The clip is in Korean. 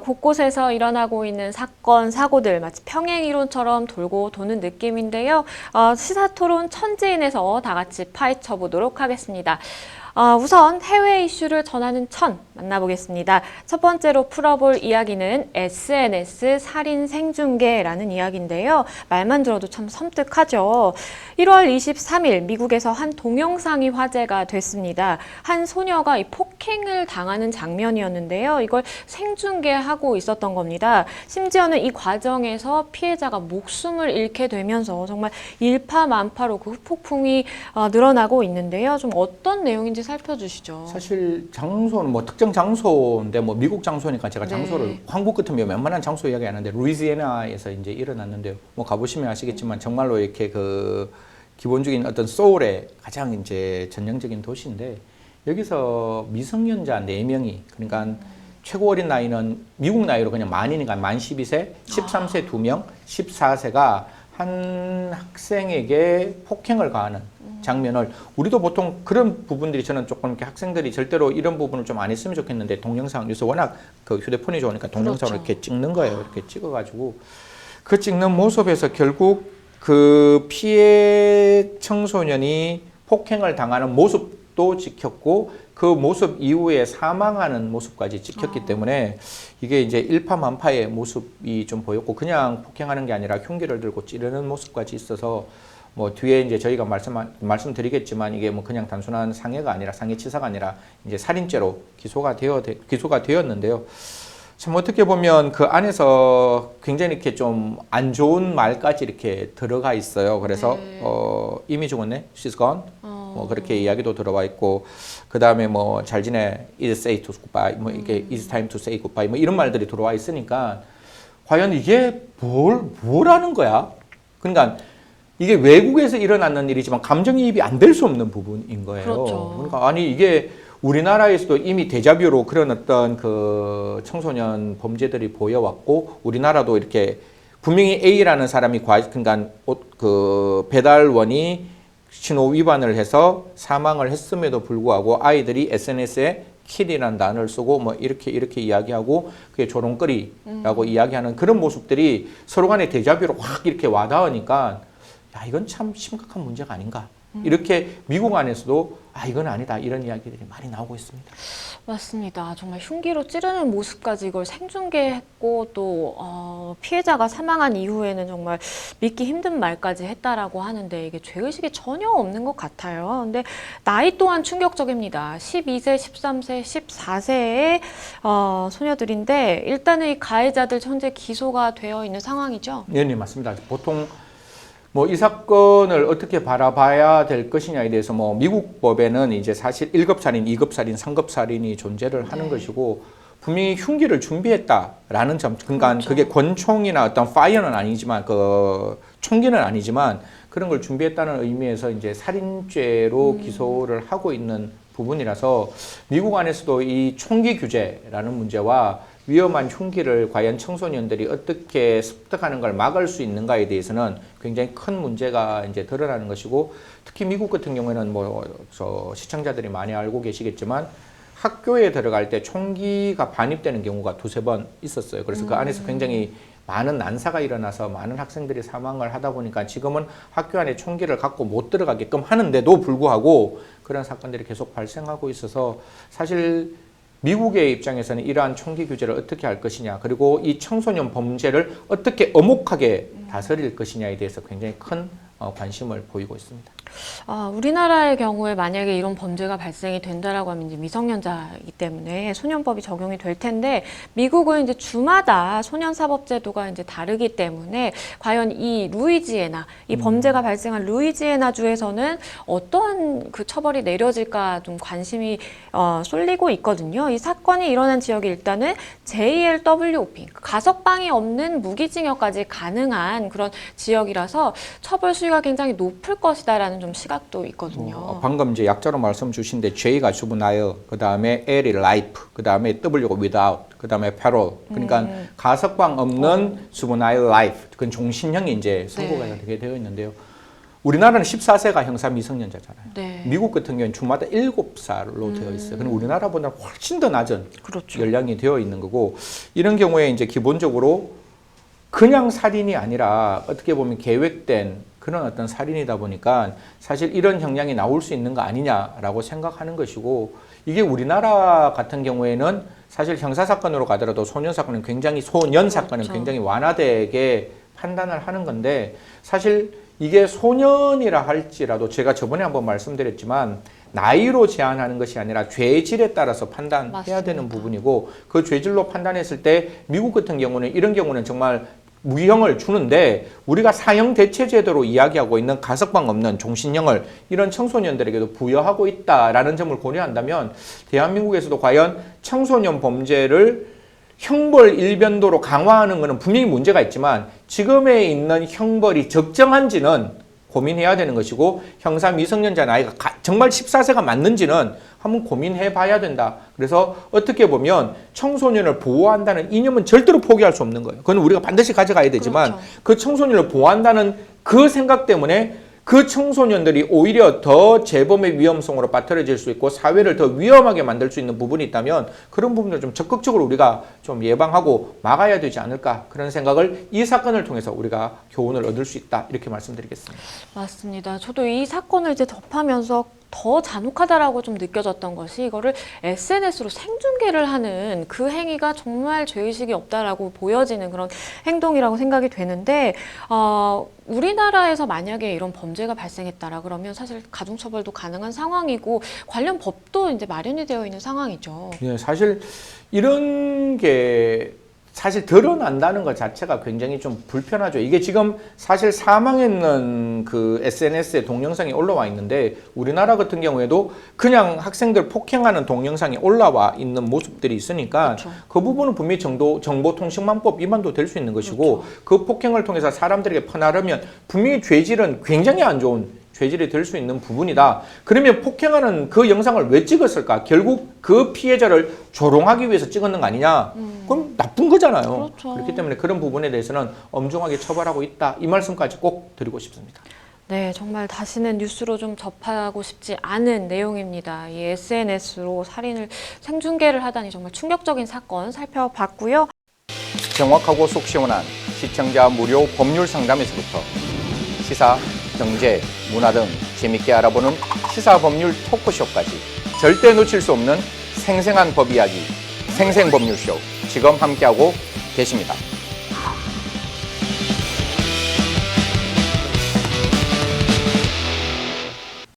곳곳에서 일어나고 있는 사건, 사고들 마치 평행 이론처럼 돌고 도는 느낌인데요. 시사토론 천지인에서 다 같이 파헤쳐 보도록 하겠습니다. 우선 해외 이슈를 전하는 천 만나보겠습니다. 첫 번째로 풀어볼 이야기는 SNS 살인 생중계라는 이야기인데요. 말만 들어도 참 섬뜩하죠. 1월 23일 미국에서 한 동영상이 화제가 됐습니다. 한 소녀가 이 폭행을 당하는 장면이었는데요. 이걸 생중계하고 있었던 겁니다. 심지어는 이 과정에서 피해자가 목숨을 잃게 되면서 정말 일파만파로 그 후폭풍이 늘어나고 있는데요. 좀 어떤 내용인지 살펴주시죠. 사실 장소는 뭐 특정 장소인데 뭐 미국 장소니까 제가 장소를 한국 같으면 웬만한 장소 이야기 안 하는데 루이지애나에서 이제 일어났는데요. 뭐 가보시면 아시겠지만 정말로 이렇게 그 기본적인 어떤 소울의 가장 이제 전형적인 도시인데 여기서 미성년자 4명이 그러니까 최고 어린 나이는 미국 나이로 그냥 만이니까 만 12세, 13세 2명, 14세가 한 학생에게 폭행을 가하는 장면을 우리도 보통 그런 부분들이 저는 조금 이렇게 학생들이 절대로 이런 부분을 좀 안 했으면 좋겠는데 동영상 요새 워낙 그 휴대폰이 좋으니까 동영상을 그렇죠. 이렇게 찍는 거예요. 이렇게 찍어가지고 그 찍는 모습에서 결국 그 피해 청소년이 폭행을 당하는 모습도 찍혔고 그 모습 이후에 사망하는 모습까지 찍혔기 때문에 이게 이제 일파만파의 모습이 좀 보였고 그냥 폭행하는 게 아니라 흉기를 들고 찌르는 모습까지 있어서 뭐 뒤에 이제 저희가 말씀드리겠지만 이게 뭐 그냥 단순한 상해가 아니라 상해치사가 아니라 이제 살인죄로 기소가 되었는데요. 참 어떻게 보면 그 안에서 굉장히 이렇게 좀 안 좋은 말까지 이렇게 들어가 있어요. 그래서 이미 죽었네, she's gone. 뭐 그렇게 이야기도 들어와 있고 그 다음에 뭐 잘 지내, it's say to goodbye, 뭐 이게 it's time to say goodbye, 뭐 이런 말들이 들어와 있으니까 과연 이게 뭐라는 거야? 그러니까 이게 외국에서 일어나는 일이지만 감정이입이 안 될 수 없는 부분인 거예요. 그렇죠. 그러니까 아니 이게 우리나라에서도 이미 데자뷰로 그런 어떤 그 청소년 범죄들이 보여왔고 우리나라도 이렇게 분명히 A라는 사람이 그러니까 그 배달원이 신호 위반을 해서 사망을 했음에도 불구하고 아이들이 SNS에 킬이라는 단어를 쓰고 뭐 이렇게 이야기하고 그게 조롱거리라고 이야기하는 그런 모습들이 서로 간의 데자뷰로 확 이렇게 와닿으니까 야, 이건 참 심각한 문제가 아닌가. 이렇게 미국 안에서도 이건 아니다. 이런 이야기들이 많이 나오고 있습니다. 맞습니다. 정말 흉기로 찌르는 모습까지 이걸 생중계했고 또 피해자가 사망한 이후에는 정말 믿기 힘든 말까지 했다라고 하는데 이게 죄의식이 전혀 없는 것 같아요. 근데 나이 또한 충격적입니다. 12세, 13세, 14세의 소녀들인데 일단은 이 가해자들 현재 기소가 되어 있는 상황이죠. 네, 네, 맞습니다. 보통 뭐 이 사건을 어떻게 바라봐야 될 것이냐에 대해서 뭐 미국 법에는 이제 사실 1급 살인, 2급 살인, 3급 살인이 존재를 하는 것이고 분명히 흉기를 준비했다라는 점, 그러니까 그렇죠. 그게 권총이나 어떤 파이어는 아니지만 그 총기는 아니지만 그런 걸 준비했다는 의미에서 이제 살인죄로 기소를 하고 있는 부분이라서 미국 안에서도 이 총기 규제라는 문제와 위험한 흉기를 과연 청소년들이 어떻게 습득하는 걸 막을 수 있는가에 대해서는 굉장히 큰 문제가 이제 드러나는 것이고 특히 미국 같은 경우에는 뭐 시청자들이 많이 알고 계시겠지만 학교에 들어갈 때 총기가 반입되는 경우가 2-3번 있었어요. 그래서 그 안에서 굉장히 많은 난사가 일어나서 많은 학생들이 사망을 하다 보니까 지금은 학교 안에 총기를 갖고 못 들어가게끔 하는데도 불구하고 그런 사건들이 계속 발생하고 있어서 사실 미국의 입장에서는 이러한 총기 규제를 어떻게 할 것이냐 그리고 이 청소년 범죄를 어떻게 엄혹하게 다스릴 것이냐에 대해서 굉장히 큰 관심을 보이고 있습니다. 우리나라의 경우에 만약에 이런 범죄가 발생이 된다라고 하면 이제 미성년자이기 때문에 소년법이 적용이 될 텐데 미국은 이제 주마다 소년사법제도가 이제 다르기 때문에 과연 이 루이지애나 이 범죄가 발생한 루이지애나 주에서는 어떤 그 처벌이 내려질까 좀 관심이 쏠리고 있거든요. 이 사건이 일어난 지역이 일단은 JLWOP 가석방이 없는 무기징역까지 가능한 그런 지역이라서 처벌 수위가 굉장히 높을 것이다라는 좀 시각도 있거든요. 방금 이제 약자로 말씀 주신데 J가 juvenile, 그 다음에 L이 life, 그 다음에 W가 without, 그 다음에 parole. 그러니까 가석방 없는 juvenile life, 그건 종신형이 이제 선고가 되게 되어 있는데요. 우리나라는 14세가 형사 미성년자잖아요. 네. 미국 같은 경우는 주마다 7살로 되어 있어요. 그럼 우리나라보다 훨씬 더 낮은 그렇죠. 연령이 되어 있는 거고, 이런 경우에 이제 기본적으로 그냥 살인이 아니라 어떻게 보면 계획된 그런 어떤 살인이다 보니까 사실 이런 형량이 나올 수 있는 거 아니냐라고 생각하는 것이고, 이게 우리나라 같은 경우에는 사실 형사사건으로 가더라도 소년 사건은 그렇죠. 굉장히 완화되게 판단을 하는 건데, 사실 이게 소년이라 할지라도 제가 저번에 한번 말씀드렸지만 나이로 제한하는 것이 아니라 죄질에 따라서 판단해야 맞습니다. 되는 부분이고, 그 죄질로 판단했을 때 미국 같은 경우는 이런 경우는 정말 무기형을 주는데, 우리가 사형 대체 제도로 이야기하고 있는 가석방 없는 종신형을 이런 청소년들에게도 부여하고 있다라는 점을 고려한다면, 대한민국에서도 과연 청소년 범죄를 형벌 일변도로 강화하는 것은 분명히 문제가 있지만, 지금에 있는 형벌이 적정한지는 고민해야 되는 것이고, 형사 미성년자 나이가 정말 14세가 맞는지는 한번 고민해 봐야 된다. 그래서 어떻게 보면 청소년을 보호한다는 이념은 절대로 포기할 수 없는 거예요. 그건 우리가 반드시 가져가야 되지만, 그렇죠. 그 청소년을 보호한다는 그 생각 때문에 그 청소년들이 오히려 더 재범의 위험성으로 빠뜨려질 수 있고 사회를 더 위험하게 만들 수 있는 부분이 있다면, 그런 부분을 좀 적극적으로 우리가 좀 예방하고 막아야 되지 않을까, 그런 생각을 이 사건을 통해서 우리가 교훈을 얻을 수 있다, 이렇게 말씀드리겠습니다. 맞습니다. 저도 이 사건을 이제 접하면서 더 잔혹하다라고 좀 느껴졌던 것이, 이거를 SNS로 생중계를 하는 그 행위가 정말 죄의식이 없다라고 보여지는 그런 행동이라고 생각이 되는데, 우리나라에서 만약에 이런 범죄가 발생했다라 그러면 사실 가중처벌도 가능한 상황이고 관련 법도 이제 마련이 되어 있는 상황이죠. 예, 사실 이런 게 사실 드러난다는 것 자체가 굉장히 좀 불편하죠. 이게 지금 사실 사망했는 그 SNS에 동영상이 올라와 있는데, 우리나라 같은 경우에도 그냥 학생들 폭행하는 동영상이 올라와 있는 모습들이 있으니까, 그렇죠. 그 부분은 분명히 정보통신망법 위반도 될 수 있는 것이고, 그렇죠. 그 폭행을 통해서 사람들에게 퍼나르면 분명히 죄질은 굉장히 안 좋은 죄질이 될 수 있는 부분이다. 그러면 폭행하는 그 영상을 왜 찍었을까? 결국 그 피해자를 조롱하기 위해서 찍었는 거 아니냐? 그럼 나쁜 거잖아요. 그렇죠. 그렇기 때문에 그런 부분에 대해서는 엄중하게 처벌하고 있다. 이 말씀까지 꼭 드리고 싶습니다. 네, 정말 다시는 뉴스로 좀 접하고 싶지 않은 내용입니다. 이 SNS로 살인을 생중계를 하다니 정말 충격적인 사건 살펴봤고요. 정확하고 속 시원한 시청자 무료 법률 상담에서부터 시사, 경제, 문화 등 재밌게 알아보는 시사법률 토크쇼까지 절대 놓칠 수 없는 생생한 법 이야기, 생생법률쇼 지금 함께하고 계십니다.